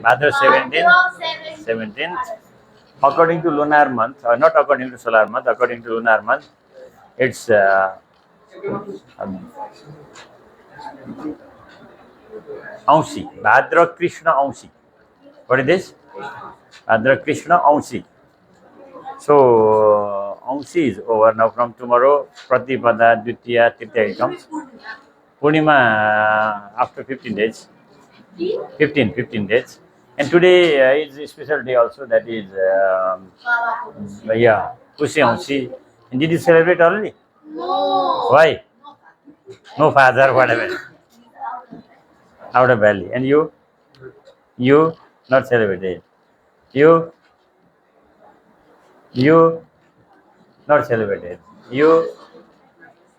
Bhadra 17th. According to lunar month, or not according to solar month, according to lunar month, it's um, Aushi. Bhadra Krishna Aushi. What is this? Bhadra Krishna Aushi. So, Aushi is over now. From tomorrow, Pratipada, Dvitiya, Tritiya comes. Purnima after 15 days. 15 days. And today is a special day also, that is, yeah, Pushi Aushi. And did you celebrate already? No. Why? No father, whatever. Out of valley. And you? You not celebrated. You? You not celebrated. You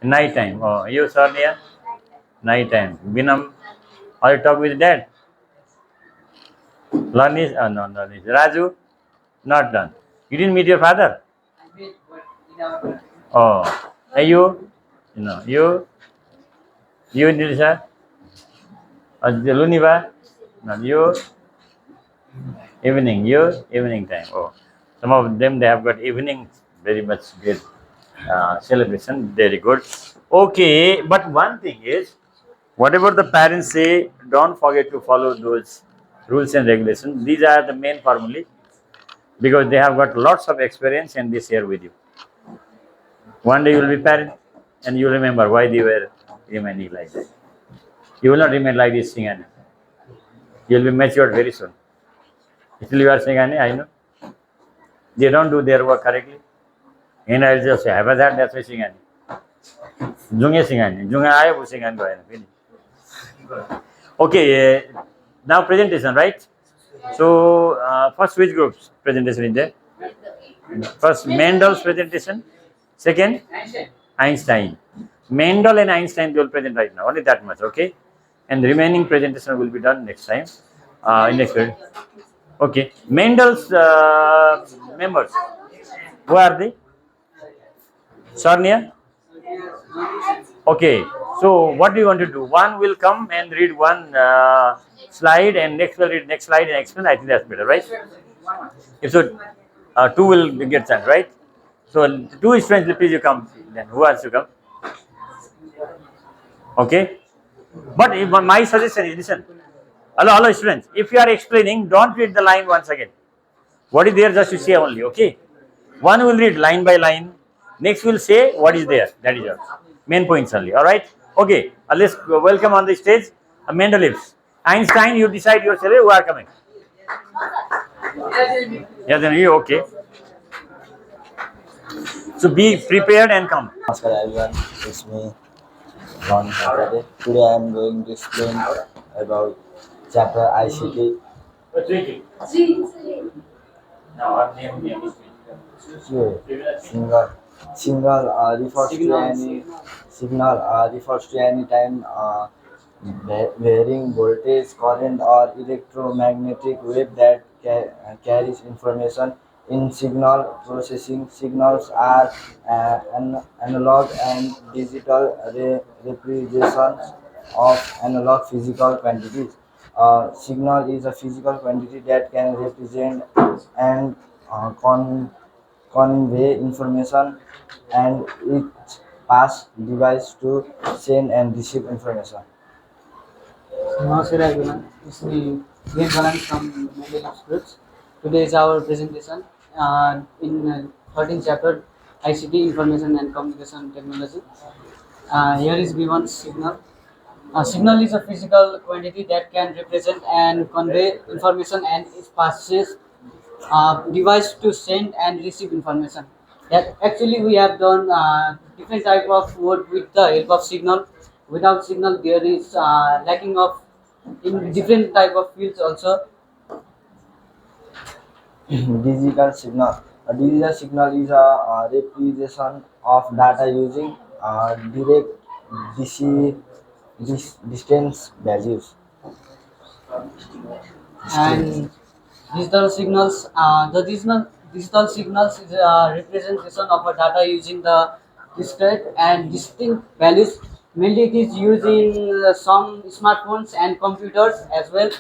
night time. Oh, you Sonia? Night time. Binam, or you talk with dad? Lanish? Oh, no, Lanish. Raju? Not done. You didn't meet your father? Oh. And you? No. You Nilisha? Luniva? No. You? Evening. You? Evening time. Oh. Some of them, they have got evening very much great celebration. Very good. Okay. But one thing is, whatever the parents say, don't forget to follow those rules and regulations. These are the main formulae, because they have got lots of experience and they share with you. One day you will be parent and you remember why they were remaining like that. You will not remain like this Singani. You will be matured very soon. Still you are Singani, I know. They don't do their work correctly. And I will just say, have a that, that's why Singani. Junga Singani. Junga Ayabu Singani. Okay, now presentation, right? So, first which groups presentation is there? First, Mendel's presentation. Second, Einstein. Mendel and Einstein, they will present right now. Only that much, okay? And the remaining presentation will be done next time. In next period. Okay. Mendel's members. Who are they? Sarnia? Okay. So, what do you want to do? One will come and read one slide, and next will read next slide and explain. I think that's better, right? If so, two will get chance, right? So, two students, please you come. Then who wants to come? Okay. But my suggestion is, listen. Hello, students. If you are explaining, don't read the line once again. What is there, just to say only, okay? One will read line by line. Next will say what is there. That is your main points only. All right? Okay. Let's welcome on the stage Mendeleev. Einstein, you decide yourself who are coming. Yeah, then you okay. So be prepared and come. Namaskar everyone, it's me, Ron Bhadra. Today I am going to explain about chapter ICT. Signal. Signal refers to any time varying voltage, current, or electromagnetic wave that carries information. In signal processing, signals are analog and digital representations of analog physical quantities. A signal is a physical quantity that can represent and convey information, and each pass device to send and receive information. Namaskar everyone, it's me, Vin Balan from Mendeleev Groups. Today is our presentation in 13th chapter ICT Information and Communication Technology. Here is given signal. A signal is a physical quantity that can represent and convey information, and it passes device to send and receive information. That actually we have done different type of work with the help of signal. Without signal, there is lacking of in different type of fields also. Digital signal. A digital signal is a representation of data using direct distance values. And digital signals, the digital signals is a representation of a data using the discrete and distinct values Mainly it is used in some smartphones and computers as well.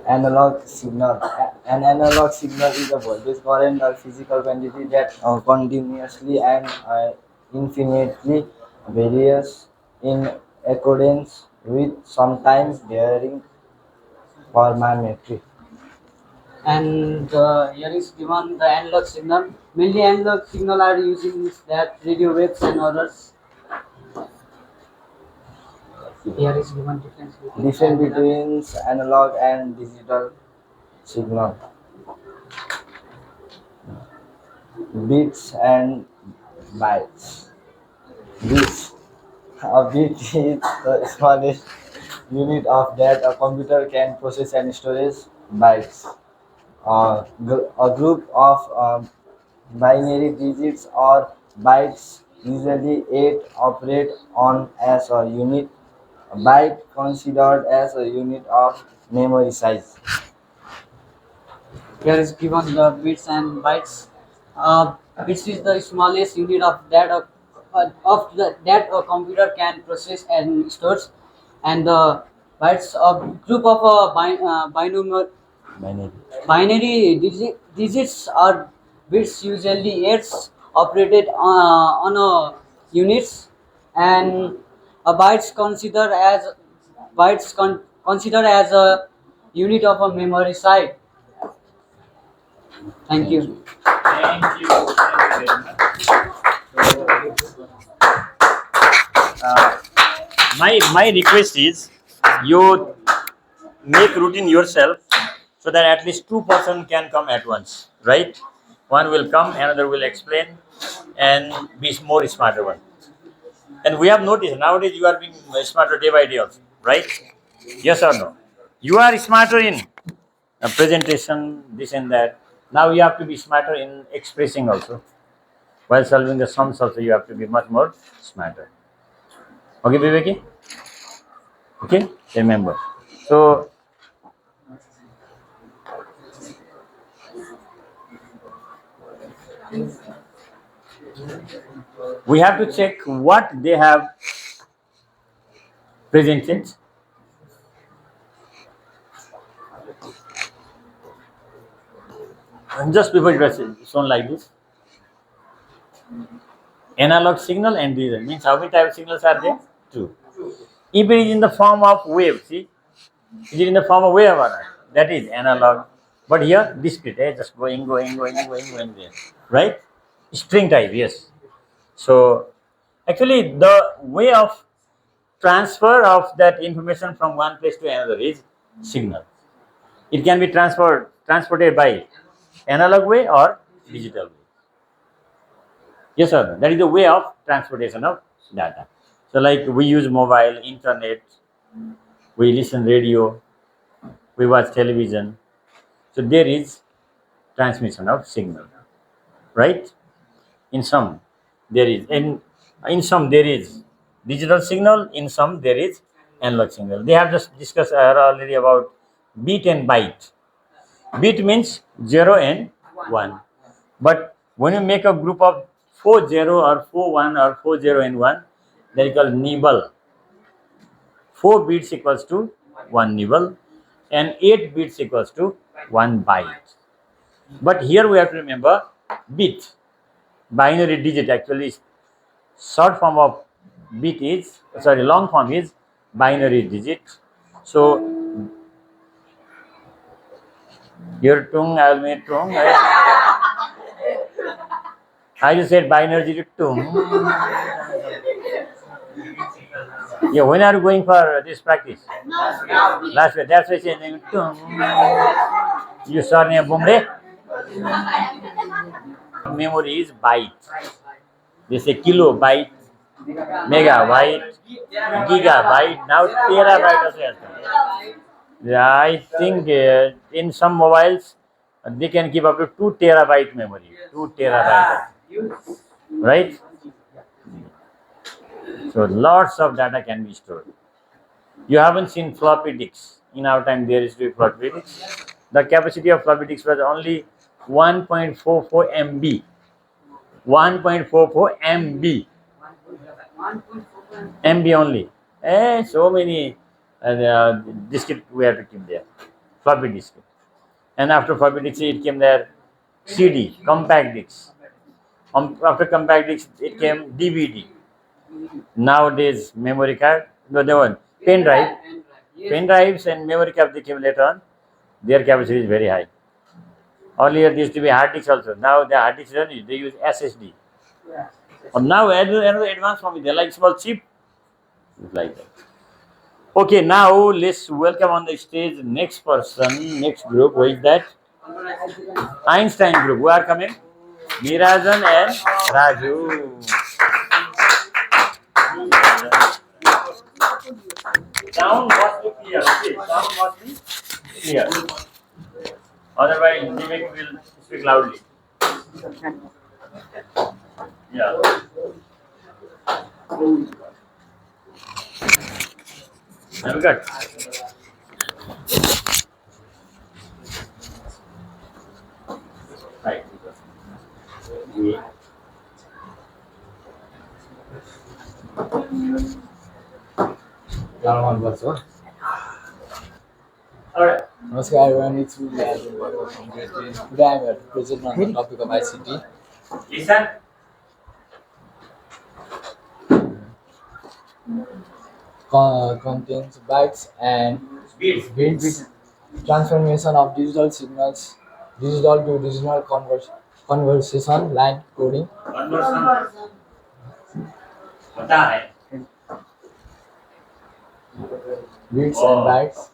Analog signal. An analog signal is a voltage current or physical quantity that continuously and infinitely varies in accordance with sometimes varying parametry. And here is given the analog signal. Mainly analog signal are using that radio waves and others. Here is given difference between Difference analog. between analog and digital signal. Bits and bytes. Bits. A bit is the smallest unit of that a computer can process and storage bytes. A group of binary digits or bytes, usually 8, operate on as a unit. A byte considered as a unit of memory size. Here is given the bits and bytes. Bits is the smallest unit that a computer can process and stores, and the bytes of group of binomial Binary. digits are bits, usually eights, operated on a units, and a considered as a unit of a memory site. Thank Thank you. you. Thank you. Thank you very much. So, uh, my request is you make routine yourself so that at least two-person can come at once, right? One will come, another will explain, and be more smarter one. And we have noticed nowadays you are being smarter day by day also, right? Yes or no? You are smarter in presentation, this and that. Now you have to be smarter in expressing also. While solving the sums also, you have to be much more smarter. Okay, Viveki? Okay, remember. So we have to check what they have presented. And just before it was shown like this, analog signal and digital means how many type of signals are there? Two. If it is in the form of wave, see, is it in the form of wave or not? That is analog. But here, discrete, just going there, right? String type, yes. So, actually, the way of transfer of that information from one place to another is signal. It can be transported by analog way or digital way. Yes or no? That is the way of transportation of data. So, like we use mobile, internet, we listen radio, we watch television. So there is transmission of signal, right? In some there is in some there is digital signal, in some there is analog signal. They have just discussed already about bit and byte. Bit means 0 and 1. But when you make a group of 40 or 41 or 40 and 1, that is called nibble. 4 bits equals to 1 nibble and 8 bits equals to 1 byte. But here we have to remember bit, binary digit actually short form of bit is, sorry, long form is binary digit. So your tongue, I will make tongue. I just said binary digit tongue. Yeah, when are you going for this practice? Last week. That's why I said tongue. You saw name Bombay? Memory is byte. They say kilobyte, megabyte, gigabyte. Now terabyte also has come. Yeah, I think in some mobiles they can give up to 2 terabyte memory. 2 terabyte, right? So lots of data can be stored. You haven't seen floppy disks. In our time, there used to be floppy disks. The capacity of floppy disks was only 1.44 MB. 1.44 MB. MB only. So many disk we have to keep there, floppy disk. And after floppy disk, it came there CD, compact disc. After compact disc, it came DVD. Nowadays, memory card, no, the one pen drive, pen drives and memory card they came later on. Their capacity is very high. Earlier, there used to be hard disk also. Now the hard disk they use SSD. Or now another advanced form, they like small chip, it's like that. Okay, now let's welcome on the stage next person, next group. Who is that? Einstein group. Who are coming? Mirajan and Raju. Sound must be clear. Okay, sound must be clear. Otherwise, Vivek will speak loudly. Yeah. Have you got? Right. Yeah. All right. Namaskar everyone, it's me Arjun Bhadra from Grade 10. Today I am here to present on the topic of ICT. Listen. Contains bytes and Speed. bits, transformation of digital signals, digital to digital conversation, line coding, Conversion होता है. bits and bytes.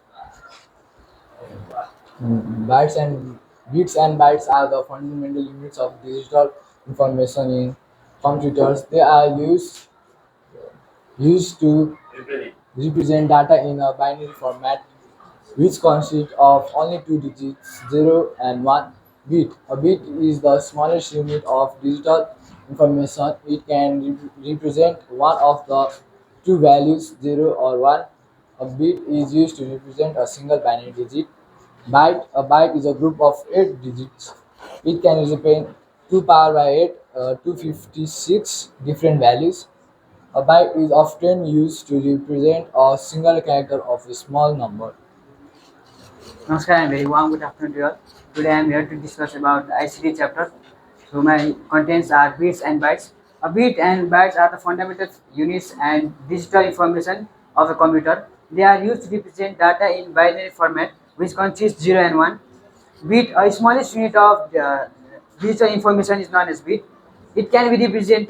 Bytes and bits and bytes are the fundamental units of digital information in computers. They are used to represent data in a binary format which consists of only two digits, 0 and 1 bit. A bit is the smallest unit of digital information. It can represent one of the two values, 0 or 1. A bit is used to represent a single binary digit. A byte is a group of 8 digits. It can represent 2 power by 8, 256 different values. A byte is often used to represent a single character of a small number. Namaskar and very warm good afternoon to you all. Today I am here to discuss about the ICT chapter. So my contents are bits and bytes. A bit and bytes are the fundamental units and digital information of a computer. They are used to represent data in binary format, which consists 0 and 1. Bit, a smallest unit of digital information, is known as bit. It can be represent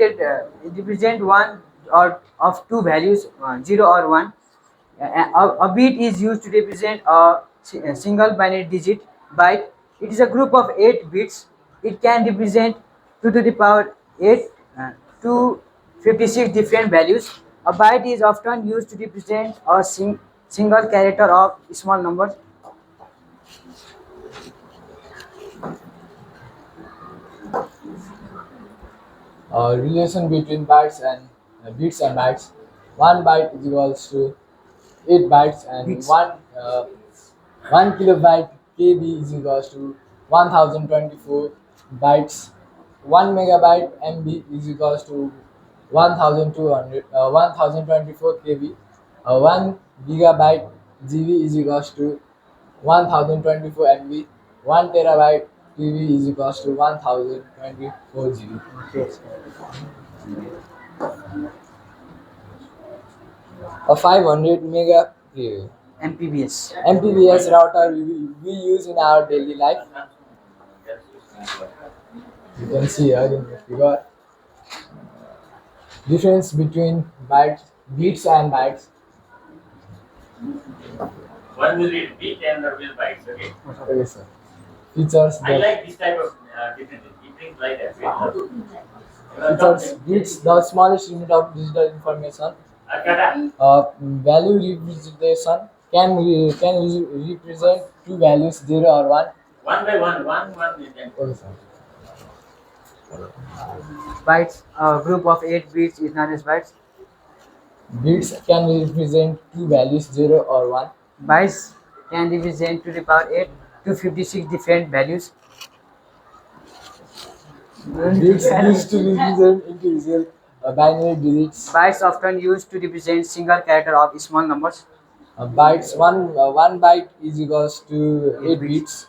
one or of two values, 0 or 1. A bit is used to represent a single binary digit. Byte, it is a group of 8 bits. It can represent 2 to the power 8 to 56 different values. A byte is often used to represent a single character of small numbers. Relation between bytes and bits and bytes. One byte is equals to 8 bytes and Bits. one kilobyte KB is equals to 1024 bytes. 1 megabyte MB is equals to 1024 KB. 1 gigabyte GB is equals to 1024 MB. 1 terabyte TB is equals to 1024 GB. A 500 mega MPBS. MPBS router we use in our daily life. You can see here in the figure. Difference between bits and bytes. One will read bit and the will bytes. Okay. Okay, sir. Features I the like this type of different. It brings like that. features bits, the smallest unit of digital information. Value representation can represent two values, 0 or 1. One by one is then. Okay, sir. Bytes, a group of 8 bits, is known as bytes. Bits can represent two values, 0 or 1. Bytes can represent to the power 8 to 56 different values. Bits used to represent individual binary digits. Bytes often used to represent single character of small numbers. Bytes one byte is equals to 8 bits.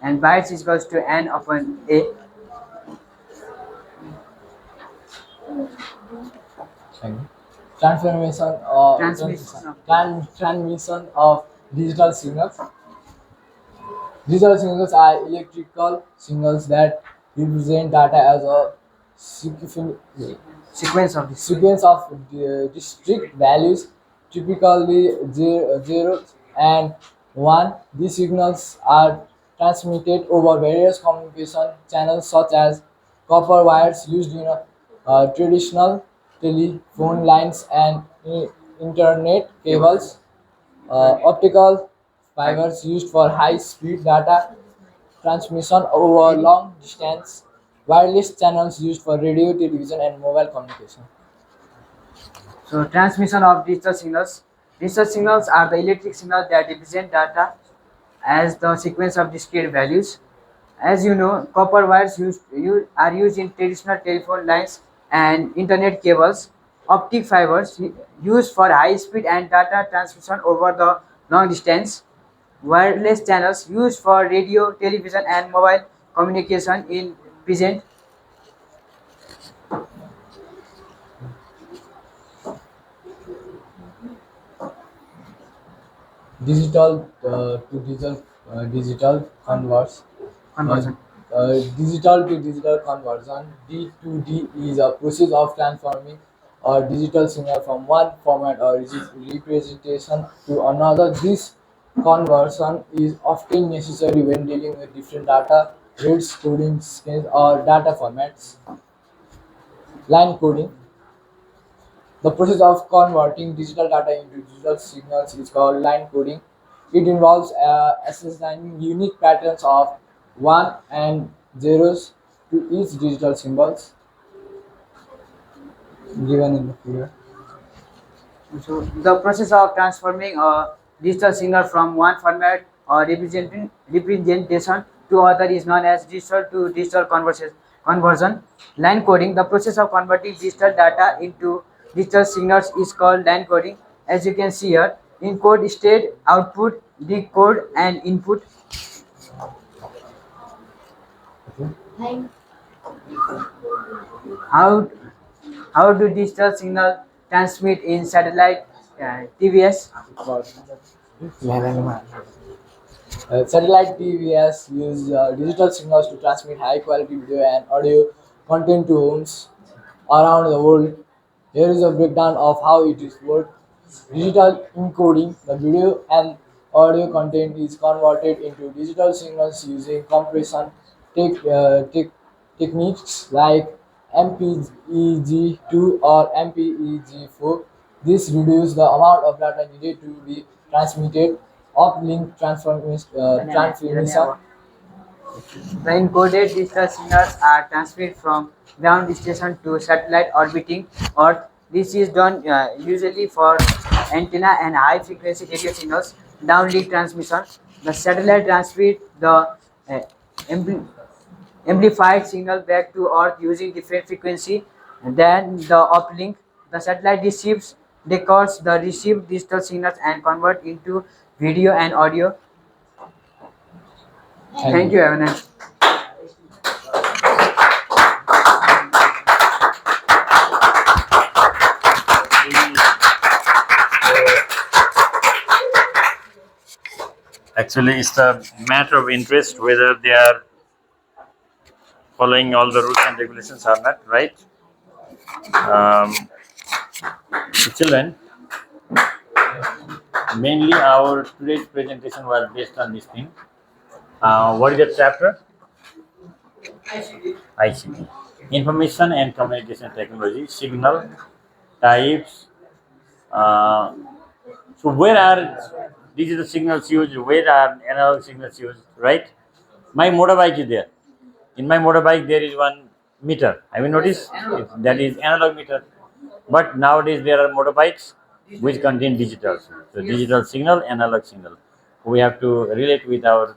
And bytes is equals to n upon a. Sorry. Transmission. Transmission of digital signals. Digital signals are electrical signals that represent data as a sequen- Sequence of this. sequence of discrete values, typically 0 and 1. These signals are transmitted over various communication channels such as copper wires used in traditional telephone lines and internet cables, optical fibers used for high-speed data transmission over long distance, wireless channels used for radio, television, and mobile communication. So transmission of digital signals. Digital signals are the electric signals that represent data as the sequence of discrete values. As you know, copper wires are used in traditional telephone lines and internet cables. Optic fibers used for high speed and data transmission over the long distance. Wireless channels used for radio, television, and mobile communication in present. Digital to digital converts. Uh, Conversion. Digital to digital conversion (D2D) is a process of transforming a digital signal from one format or representation to another. This conversion is often necessary when dealing with different data rates, coding schemes, or data formats. Line coding. The process of converting digital data into digital signals is called line coding. It involves assigning unique patterns of 1 and zeros to each digital symbols given in the figure. So the process of transforming a digital signal from one format or representation to other is known as digital to digital conversion. Line coding. The process of converting digital data into digital signals is called line coding. As you can see here, encode state, output, decode, and input. How how do digital signal transmit in satellite TVS? Satellite TVS use digital signals to transmit high quality video and audio content to homes around the world. Here is a breakdown of how it is worked. Digital encoding: the video and audio content is converted into digital signals using compression techniques like MPEG-2 or MPEG-4. This reduces the amount of data needed to be transmitted. Uplink transmission. The encoded digital signals are transmitted from ground station to satellite orbiting Earth. This is done usually for antenna and high frequency radio signals. Downlink transmission. The satellite transmits the uh, ampli- amplified signal back to Earth using different frequency than the uplink. The satellite receives records the received digital signals and convert into video and audio. Thank Thank you, you. Evan. Actually, it's a matter of interest whether they are following all the rules and regulations or not, right? Um, so children, mainly our today's presentation was based on this thing. What is the chapter? ICT. Information and Communication Technology, signal types. Uh, so where are digital signals used? Where are analog signals used? Right? My motorbike is there. In my motorbike, there is one meter. Have you noticed? That is analog meter. But nowadays there are motorbikes which contain digital. So digital signal, analog signal. We have to relate with our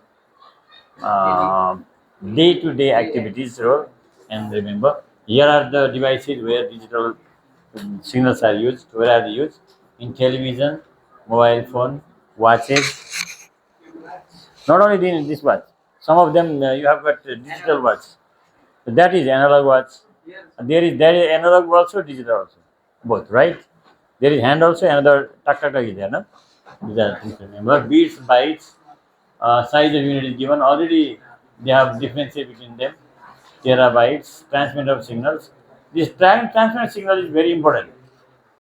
day-to-day activities role. And remember, here are the devices where digital signals are used. Where are they used? In television, mobile phone, watches. Not only this watch. Some of them you have got digital watch. So that is analog watch. There is analog also, digital also, both, right? There is hand also. Another tak tak tak is there, no? These are things to remember. Beats, bytes, size of unit is given already. They have differentiate between them. Terabytes, transmit of signals. This transmit signal is very important.